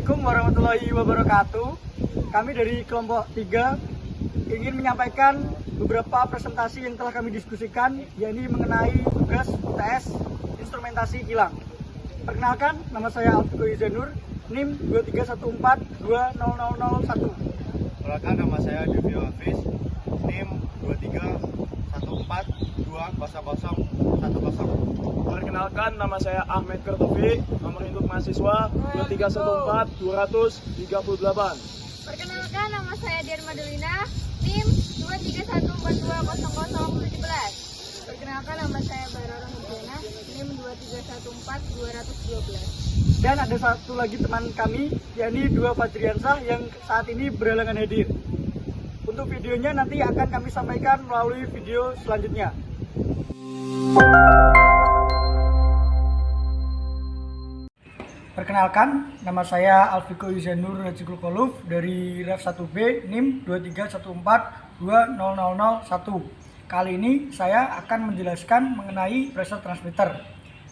Assalamualaikum warahmatullahi wabarakatuh. Kami dari kelompok 3 ingin menyampaikan beberapa presentasi yang telah kami diskusikan, yakni mengenai tugas UTS instrumentasi kilang. Perkenalkan, nama saya Alfiko Izanur, NIM 2314200001. Perkenalkan, nama saya Devi Hafiz, NIM 2314200010. Perkenalkan, nama saya Ahmed Kertofi, nomor induk mahasiswa 2314-238. Perkenalkan, nama saya Dian Madulina, NIM 23140017. Perkenalkan, nama saya Barara Mujana, NIM 2314-212. Dan ada satu lagi teman kami, yakni Dua Fajriansah yang saat ini berhalangan hadir. Untuk videonya nanti akan kami sampaikan melalui video selanjutnya. Perkenalkan, nama saya Alfiko Izanur Rajikul Koluf dari Ref 1B NIM 2314200001. Kali ini saya akan menjelaskan mengenai pressure transmitter.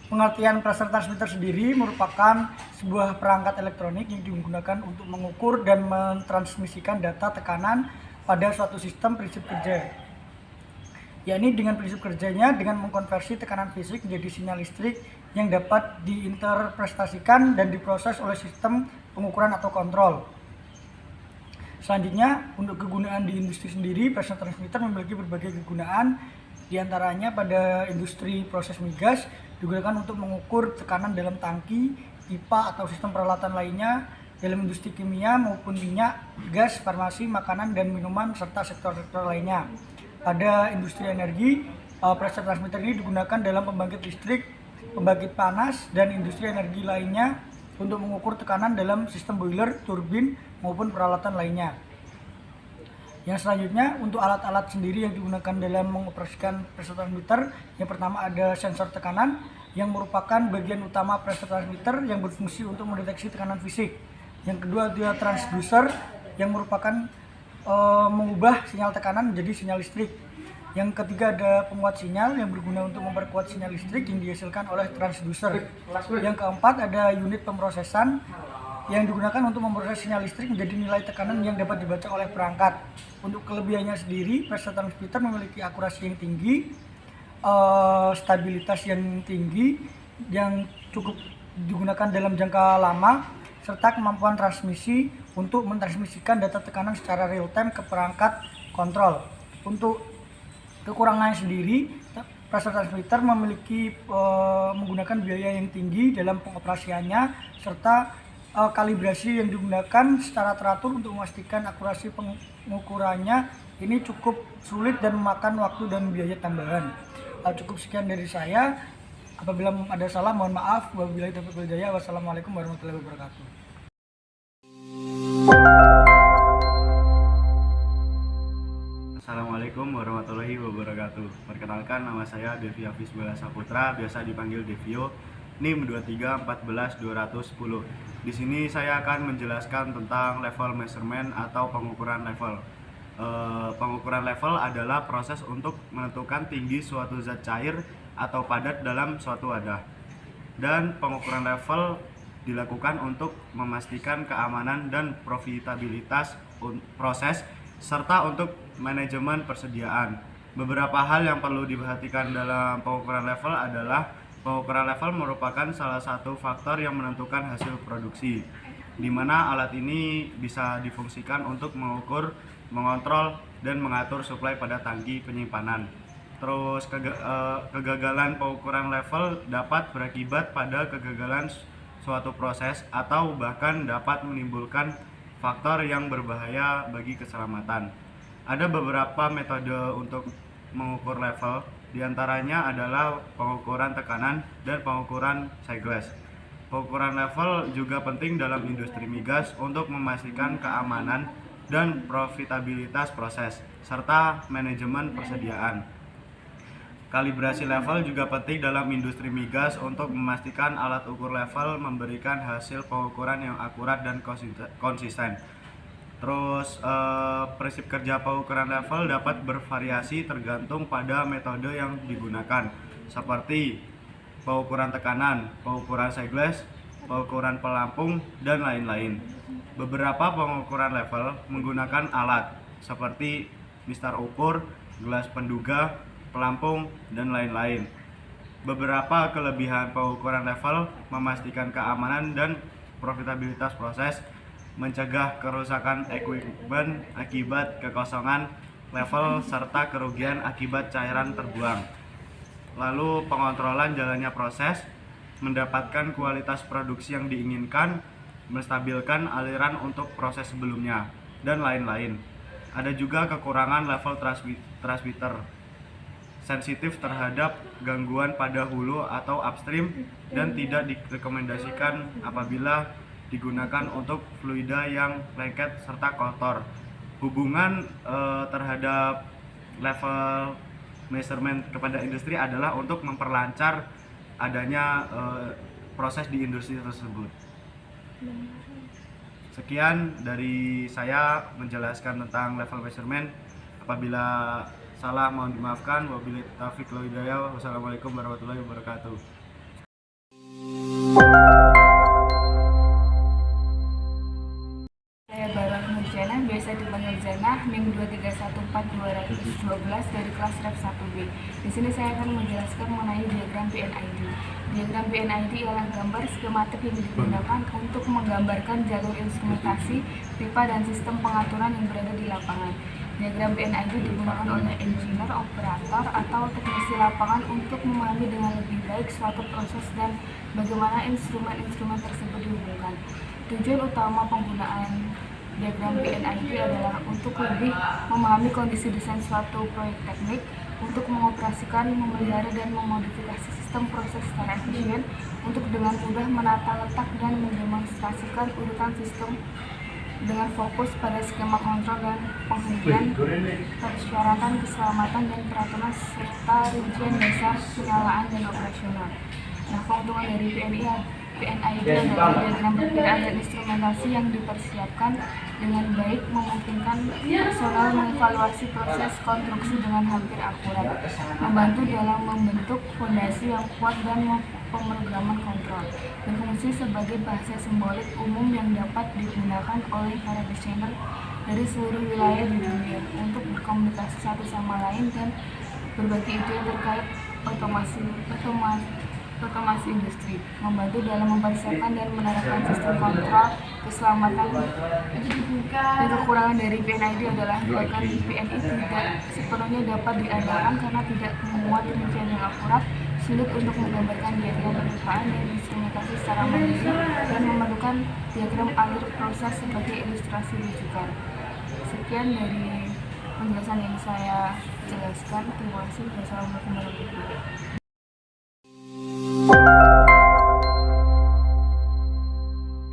Pengertian pressure transmitter sendiri merupakan sebuah perangkat elektronik yang digunakan untuk mengukur dan mentransmisikan data tekanan pada suatu sistem prinsip kerja. Yakni dengan prinsip kerjanya dengan mengkonversi tekanan fisik menjadi sinyal listrik yang dapat diinterpretasikan dan diproses oleh sistem pengukuran atau kontrol. Selanjutnya, untuk kegunaan di industri sendiri, pressure transmitter memiliki berbagai kegunaan, diantaranya pada industri proses migas digunakan untuk mengukur tekanan dalam tangki, pipa atau sistem peralatan lainnya, dalam industri kimia maupun minyak, gas, farmasi, makanan dan minuman, serta sektor-sektor lainnya. Pada industri energi, pressure transmitter ini digunakan dalam pembangkit listrik, pembangkit panas, dan industri energi lainnya untuk mengukur tekanan dalam sistem boiler, turbin, maupun peralatan lainnya. Yang selanjutnya, untuk alat-alat sendiri yang digunakan dalam mengoperasikan pressure transmitter, yang pertama ada sensor tekanan, yang merupakan bagian utama pressure transmitter yang berfungsi untuk mendeteksi tekanan fisik. Yang kedua ada transducer, yang merupakan mengubah sinyal tekanan menjadi sinyal listrik. Yang ketiga ada penguat sinyal yang berguna untuk memperkuat sinyal listrik yang dihasilkan oleh transducer. Yang keempat ada unit pemrosesan yang digunakan untuk memproses sinyal listrik menjadi nilai tekanan yang dapat dibaca oleh perangkat. Untuk kelebihannya sendiri, pressure transmitter memiliki akurasi yang tinggi, stabilitas yang tinggi, yang cukup digunakan dalam jangka lama, serta kemampuan transmisi untuk mentransmisikan data tekanan secara real time ke perangkat kontrol. Untuk kekurangannya sendiri, pressure transmitter memiliki menggunakan biaya yang tinggi dalam pengoperasiannya, serta kalibrasi yang digunakan secara teratur untuk memastikan akurasi pengukurannya ini cukup sulit dan memakan waktu dan biaya tambahan. Cukup sekian dari saya. Apabila ada salah mohon maaf. Wabillahi taufiq wal hidayah. Wassalamualaikum warahmatullahi wabarakatuh. Assalamualaikum warahmatullahi wabarakatuh. Perkenalkan, nama saya Devi Hafiz Bala Saputra, biasa dipanggil Devio, NIM 23142010. Di sini saya akan menjelaskan tentang level measurement atau pengukuran level. Pengukuran level adalah proses untuk menentukan tinggi suatu zat cair atau padat dalam suatu wadah. Dan pengukuran level dilakukan untuk memastikan keamanan dan profitabilitas proses serta untuk manajemen persediaan. Beberapa hal yang perlu diperhatikan dalam pengukuran level adalah pengukuran level merupakan salah satu faktor yang menentukan hasil produksi, di mana alat ini bisa difungsikan untuk mengukur, mengontrol, dan mengatur suplai pada tangki penyimpanan. Terus kegagalan pengukuran level dapat berakibat pada kegagalan suatu proses atau bahkan dapat menimbulkan faktor yang berbahaya bagi keselamatan. Ada beberapa metode untuk mengukur level, diantaranya adalah pengukuran tekanan dan pengukuran Seigles. Pengukuran level juga penting dalam industri migas untuk memastikan keamanan dan profitabilitas proses, serta manajemen persediaan. Kalibrasi level juga penting dalam industri migas untuk memastikan alat ukur level memberikan hasil pengukuran yang akurat dan konsisten. Terus prinsip kerja pengukuran level dapat bervariasi tergantung pada metode yang digunakan, seperti pengukuran tekanan, pengukuran Seigles, pengukuran pelampung, dan lain-lain. Beberapa pengukuran level menggunakan alat seperti mistar ukur, gelas penduga, pelampung, dan lain-lain. Beberapa kelebihan pengukuran level memastikan keamanan dan profitabilitas proses, mencegah kerusakan equipment akibat kekosongan level, serta kerugian akibat cairan terbuang. Lalu pengontrolan jalannya proses, mendapatkan kualitas produksi yang diinginkan, menstabilkan aliran untuk proses sebelumnya, dan lain-lain. Ada juga kekurangan level transmitter, sensitif terhadap gangguan pada hulu atau upstream, dan tidak direkomendasikan apabila digunakan untuk fluida yang lengket serta kotor. Hubungan terhadap level measurement kepada industri adalah untuk memperlancar adanya proses di industri tersebut. Sekian dari saya menjelaskan tentang level measurement. Apabila salah mohon dimaafkan. Wabillahi taufiq wal hidayah. Wassalamualaikum warahmatullahi wabarakatuh. Saya Baron Nurjana, biasa dipanggil Jana, NIM 2314212 dari kelas Ref 1B. Di sini saya akan menjelaskan mengenai diagram PNID. Diagram PNID ialah gambar skematik yang digunakan untuk menggambarkan jalur instrumentasi, pipa, dan sistem pengaturan yang berada di lapangan. Diagram PNID digunakan oleh engineer, operator, atau teknisi lapangan untuk memahami dengan lebih baik suatu proses dan bagaimana instrumen-instrumen tersebut dihubungkan. Tujuan utama penggunaan diagram PNID adalah untuk lebih memahami kondisi desain suatu proyek teknik, untuk mengoperasikan, memelihara, dan memodifikasi sistem proses secara efisien, untuk dengan mudah menata letak dan mendemonstrasikan urutan sistem dengan fokus pada skema kontrol dan penghentian, persyaratan keselamatan dan peraturan, serta rincian dasar pengelolaan dan operasional. Nah, keuntungan dari PNID adalah diagram perkiraan dan instrumentasi yang dipersiapkan dengan baik, memungkinkan personal mengevaluasi proses konstruksi dengan hampir akurat, membantu dalam membentuk fondasi yang kuat dan pemrograman kontrol, berfungsi sebagai bahasa simbolik umum yang dapat digunakan oleh para desainer dari seluruh wilayah di dunia untuk berkomunikasi satu sama lain dan berbagi ide terkait otomasi industri, membantu dalam mempersiapkan dan menerapkan sistem kontrol keselamatan. Dan kekurangan dari PNID adalah bahkan PNI tidak sepenuhnya dapat diandalkan karena tidak memuat rincian yang akurat, sulit untuk menggambarkan diagram perpipaan dan instrumentasi secara mandiri, dan memerlukan diagram alir proses sebagai ilustrasi rujukan. Sekian dari penjelasan yang saya jelaskan. Terima kasih. Wassalamualaikum warahmatullahi wabarakatuh.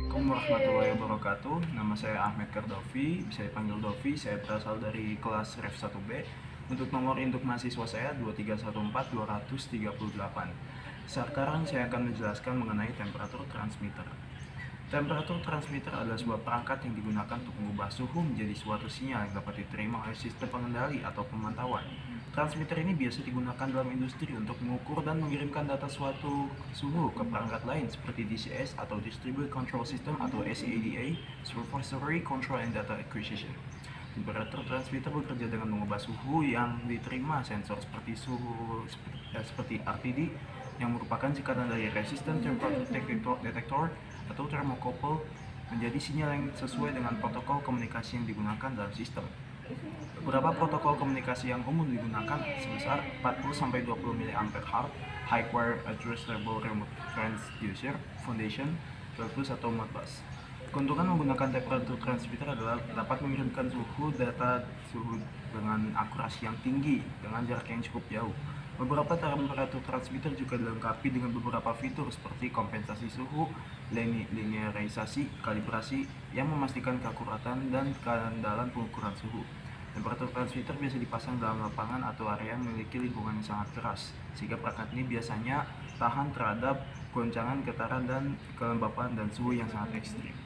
Assalamualaikum warahmatullahi wabarakatuh. Nama saya Ahmed Kardovi, bisa dipanggil Dovi. Saya berasal dari kelas Ref 1B. Untuk nomor induk mahasiswa saya 2314238. Sekarang saya akan menjelaskan mengenai temperatur transmitter. Temperatur transmitter adalah sebuah perangkat yang digunakan untuk mengubah suhu menjadi suatu sinyal yang dapat diterima oleh sistem pengendali atau pemantauan. Transmitter ini biasa digunakan dalam industri untuk mengukur dan mengirimkan data suatu suhu ke perangkat lain seperti DCS atau Distributed Control System atau SCADA, Supervisory Control and Data Acquisition. Temperatur transmitter bekerja dengan mengubah suhu yang diterima sensor seperti seperti RTD yang merupakan singkatan dari Resistant Temperature Detector atau thermocouple menjadi sinyal yang sesuai dengan protokol komunikasi yang digunakan dalam sistem. Beberapa protokol komunikasi yang umum digunakan sebesar 40-20 mA High Wire Addressable Remote Transducer, Foundation, 12 atau Modbus. Keuntungan menggunakan temperatur transmitter adalah dapat mengirimkan data suhu dengan akurasi yang tinggi dengan jarak yang cukup jauh. Beberapa temperatur transmitter juga dilengkapi dengan beberapa fitur seperti kompensasi suhu, linearisasi, kalibrasi yang memastikan keakuratan dan keandalan pengukuran suhu. Temperatur transmitter biasa dipasang dalam lapangan atau area yang memiliki lingkungan yang sangat keras, sehingga perangkat ini biasanya tahan terhadap goncangan, getaran, dan kelembapan dan suhu yang sangat ekstrim.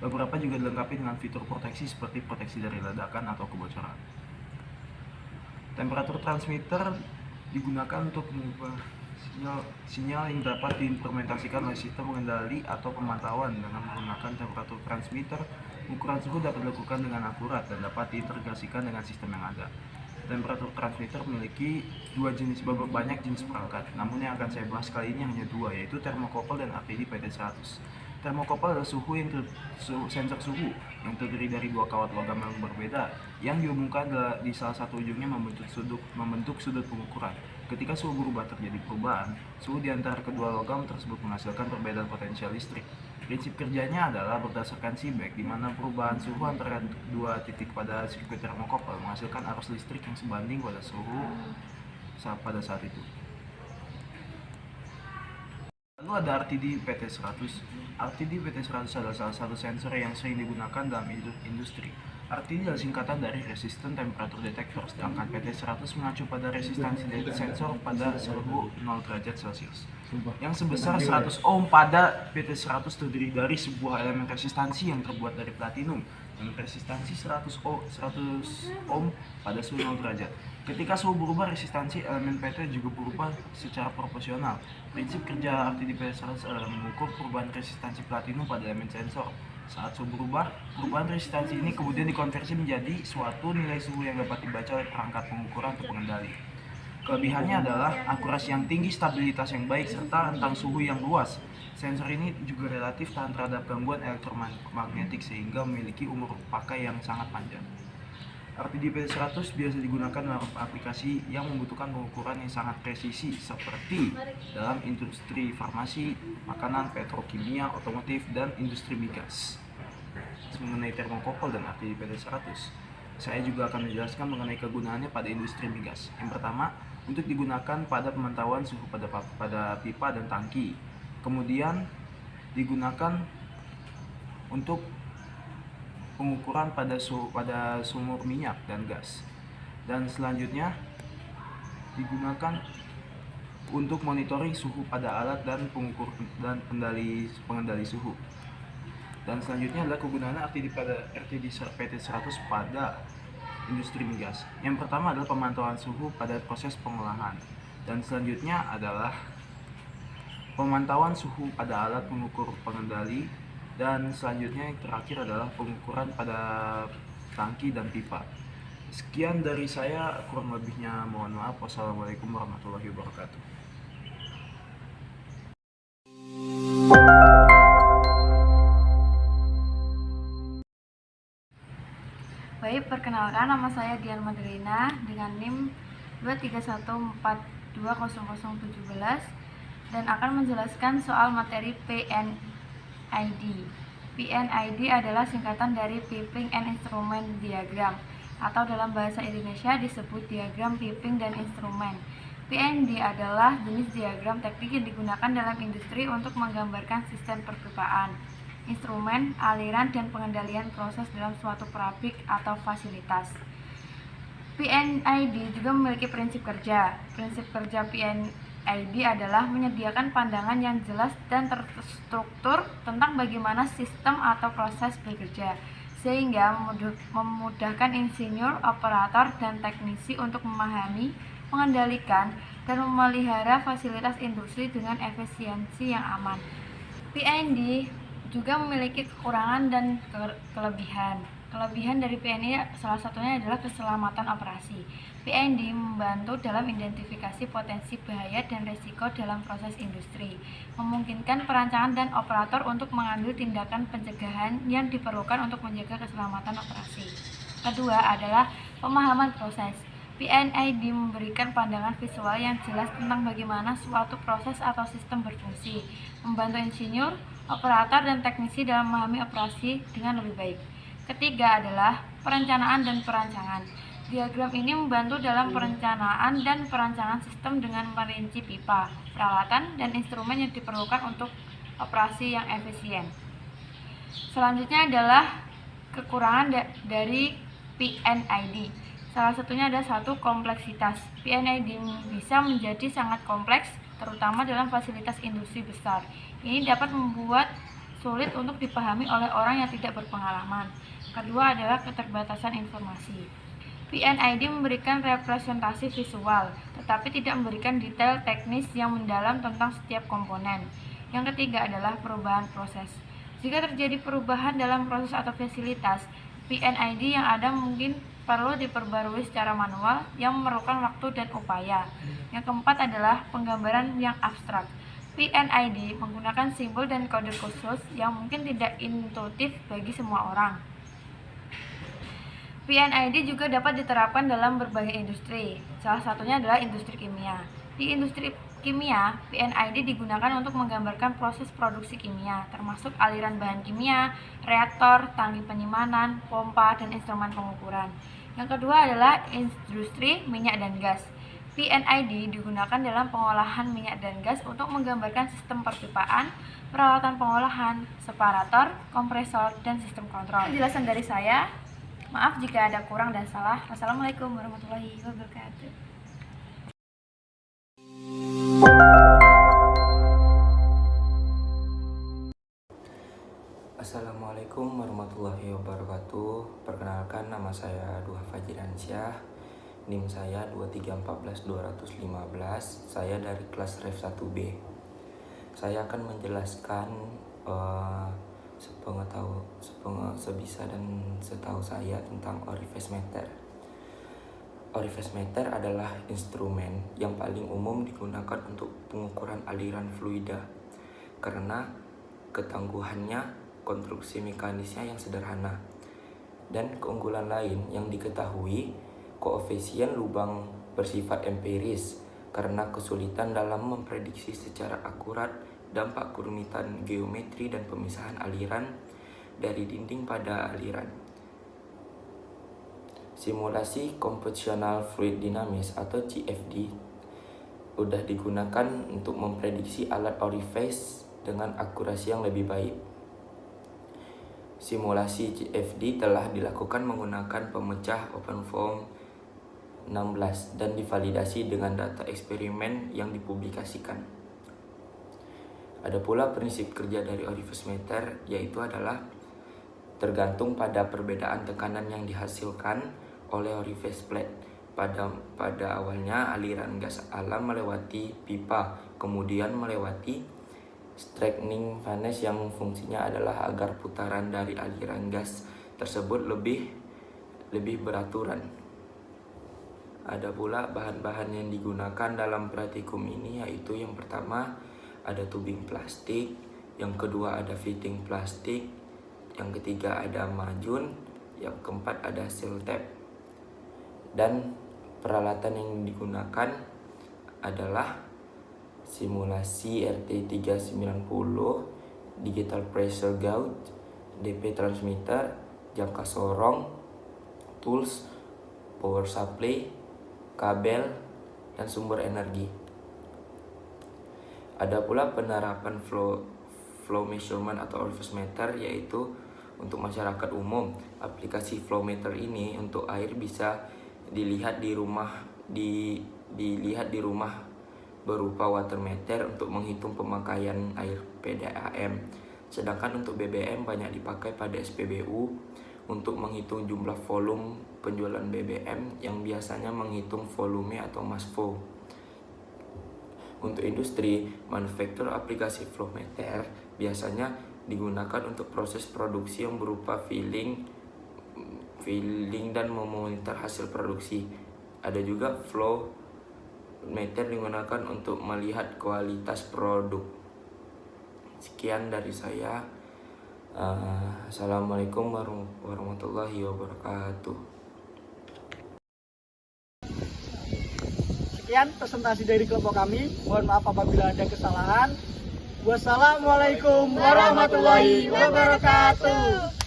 Beberapa juga dilengkapi dengan fitur proteksi seperti proteksi dari ledakan atau kebocoran. Temperatur transmitter digunakan untuk mengubah Sinyal yang dapat diimplementasikan oleh sistem pengendali atau pemantauan dengan menggunakan temperatur transmitter. Ukuran suhu dapat dilakukan dengan akurat dan dapat diintegrasikan dengan sistem yang ada. Temperatur transmitter memiliki banyak jenis perangkat, namun yang akan saya bahas kali ini hanya dua, yaitu thermocouple dan RTD PT100. Thermocouple adalah sensor suhu yang terdiri dari dua kawat logam yang berbeda yang dihubungkan di salah satu ujungnya membentuk sudut pengukuran. Ketika suhu berubah terjadi perubahan, suhu di antara kedua logam tersebut menghasilkan perbedaan potensial listrik. Prinsip kerjanya adalah berdasarkan Seebeck, di mana perubahan suhu antara dua titik pada sirkuit thermocouple menghasilkan arus listrik yang sebanding pada suhu pada saat itu. Lalu ada RTD PT100. RTD PT100 adalah salah satu sensor yang sering digunakan dalam industri. RTD adalah singkatan dari Resistant Temperature Detector, sedangkan PT100 mengacu pada resistansi sensor pada suhu 0 derajat Celcius. Yang sebesar 100 ohm pada PT100 terdiri dari sebuah elemen resistansi yang terbuat dari platinum dengan resistansi 100 ohm pada suhu 0 derajat. Ketika suhu berubah, resistansi elemen PT juga berubah secara proporsional. Prinsip kerja RTD PT100 adalah mengukur perubahan resistansi platinum pada elemen sensor. Saat suhu berubah, perubahan resistansi ini kemudian dikonversi menjadi suatu nilai suhu yang dapat dibaca oleh perangkat pengukuran atau pengendali. Kelebihannya adalah akurasi yang tinggi, stabilitas yang baik, serta rentang suhu yang luas. Sensor ini juga relatif tahan terhadap gangguan elektromagnetik sehingga memiliki umur pakai yang sangat panjang. RTD PT100 biasa digunakan dalam aplikasi yang membutuhkan pengukuran yang sangat presisi seperti dalam industri farmasi, makanan, petrokimia, otomotif, dan industri migas. Mengenai thermocouple dan RTD PT100, saya juga akan menjelaskan mengenai kegunaannya pada industri migas. Yang pertama, untuk digunakan pada pemantauan suhu pada pipa dan tangki. Kemudian digunakan untuk pengukuran pada sumur minyak dan gas. Dan selanjutnya digunakan untuk monitoring suhu pada alat dan pengukur dan pengendali suhu. Dan selanjutnya adalah kegunaan RTD PT100 pada industri migas. Yang pertama adalah pemantauan suhu pada proses pengolahan. Dan selanjutnya adalah pemantauan suhu pada alat pengukur pengendali. Dan selanjutnya yang terakhir adalah pengukuran pada tangki dan pipa. Sekian dari saya, kurang lebihnya mohon maaf. Wassalamualaikum warahmatullahi wabarakatuh. Baik, perkenalkan, nama saya Dian Madrina dengan NIM 231420017 dan akan menjelaskan soal materi PNID. PNID adalah singkatan dari Piping and Instrument Diagram, atau dalam bahasa Indonesia disebut diagram piping dan instrumen. PNID adalah jenis diagram teknik yang digunakan dalam industri untuk menggambarkan sistem perpipaan, instrumen, aliran, dan pengendalian proses dalam suatu pabrik atau fasilitas. PNID juga memiliki prinsip kerja. Prinsip kerja PNID adalah menyediakan pandangan yang jelas dan terstruktur tentang bagaimana sistem atau proses bekerja, sehingga memudahkan insinyur, operator, dan teknisi untuk memahami, mengendalikan, dan memelihara fasilitas industri dengan efisiensi yang aman. PNID juga memiliki kekurangan dan kelebihan. Kelebihan dari PNID salah satunya adalah keselamatan operasi. PNID membantu dalam identifikasi potensi bahaya dan risiko dalam proses industri, memungkinkan perancangan dan operator untuk mengambil tindakan pencegahan yang diperlukan untuk menjaga keselamatan operasi. Kedua adalah pemahaman proses. PNID memberikan pandangan visual yang jelas tentang bagaimana suatu proses atau sistem berfungsi, membantu insinyur, operator, dan teknisi dalam memahami operasi dengan lebih baik. Ketiga adalah perencanaan dan perancangan. Diagram ini membantu dalam perencanaan dan perancangan sistem dengan merinci pipa, peralatan, dan instrumen yang diperlukan untuk operasi yang efisien. Selanjutnya adalah kekurangan dari PNID. Salah satunya ada satu, kompleksitas. PNID bisa menjadi sangat kompleks, terutama dalam fasilitas industri besar. Ini dapat membuat sulit untuk dipahami oleh orang yang tidak berpengalaman. Kedua adalah keterbatasan informasi. PNID memberikan representasi visual, tetapi tidak memberikan detail teknis yang mendalam tentang setiap komponen. Yang ketiga adalah perubahan proses. Jika terjadi perubahan dalam proses atau fasilitas, PNID yang ada mungkin perlu diperbarui secara manual yang memerlukan waktu dan upaya. Yang keempat adalah penggambaran yang abstrak. PNID menggunakan simbol dan kode khusus yang mungkin tidak intuitif bagi semua orang. PNID juga dapat diterapkan dalam berbagai industri, salah satunya adalah industri kimia. Di industri kimia, PNID digunakan untuk menggambarkan proses produksi kimia, termasuk aliran bahan kimia, reaktor, tangki penyimpanan, pompa, dan instrumen pengukuran. Yang kedua adalah industri minyak dan gas. PNID digunakan dalam pengolahan minyak dan gas untuk menggambarkan sistem perpipaan, peralatan pengolahan, separator, kompresor, dan sistem kontrol. Penjelasan dari saya. Maaf jika ada kurang dan salah. Wassalamualaikum warahmatullahi wabarakatuh. Assalamualaikum warahmatullahi wabarakatuh. Perkenalkan, nama saya Duha Fajriansyah. NIM saya 2314215. Saya dari kelas Ref 1B. Saya akan menjelaskan sebisa dan setahu saya tentang orifice meter. Orifice meter adalah instrumen yang paling umum digunakan untuk pengukuran aliran fluida karena ketangguhannya, konstruksi mekanisnya yang sederhana, dan keunggulan lain yang diketahui, koefisien lubang bersifat empiris karena kesulitan dalam memprediksi secara akurat dampak kerumitan geometri dan pemisahan aliran dari dinding pada aliran. Simulasi Computational Fluid Dynamics atau CFD sudah digunakan untuk memprediksi alat orifice dengan akurasi yang lebih baik. Simulasi CFD telah dilakukan menggunakan pemecah OpenFOAM 16 dan divalidasi dengan data eksperimen yang dipublikasikan. Ada pula prinsip kerja dari orifice meter, yaitu adalah tergantung pada perbedaan tekanan yang dihasilkan oleh orifice plate. Pada awalnya aliran gas alam melewati pipa, kemudian melewati straightening furnace yang fungsinya adalah agar putaran dari aliran gas tersebut lebih beraturan. Ada pula bahan-bahan yang digunakan dalam praktikum ini, yaitu yang pertama ada tubing plastik, yang kedua ada fitting plastik, yang ketiga ada majun, yang keempat ada seal tape. Dan peralatan yang digunakan adalah simulasi RT390, digital pressure gauge, DP transmitter, jangka sorong, tools, power supply, kabel, dan sumber energi. Ada pula penerapan flow measurement atau orifice meter, yaitu untuk masyarakat umum. Aplikasi flow meter ini untuk air bisa dilihat di rumah berupa water meter untuk menghitung pemakaian air PDAM. Sedangkan untuk BBM banyak dipakai pada SPBU untuk menghitung jumlah volume penjualan BBM yang biasanya menghitung volume atau mass flow. Untuk industri, manufaktur aplikasi flow meter biasanya digunakan untuk proses produksi yang berupa filling dan memonitor hasil produksi. Ada juga flow meter digunakan untuk melihat kualitas produk. Sekian dari saya. Assalamualaikum warahmatullahi wabarakatuh. Sekian presentasi dari kelompok kami. Mohon maaf apabila ada kesalahan. Wassalamualaikum warahmatullahi wabarakatuh.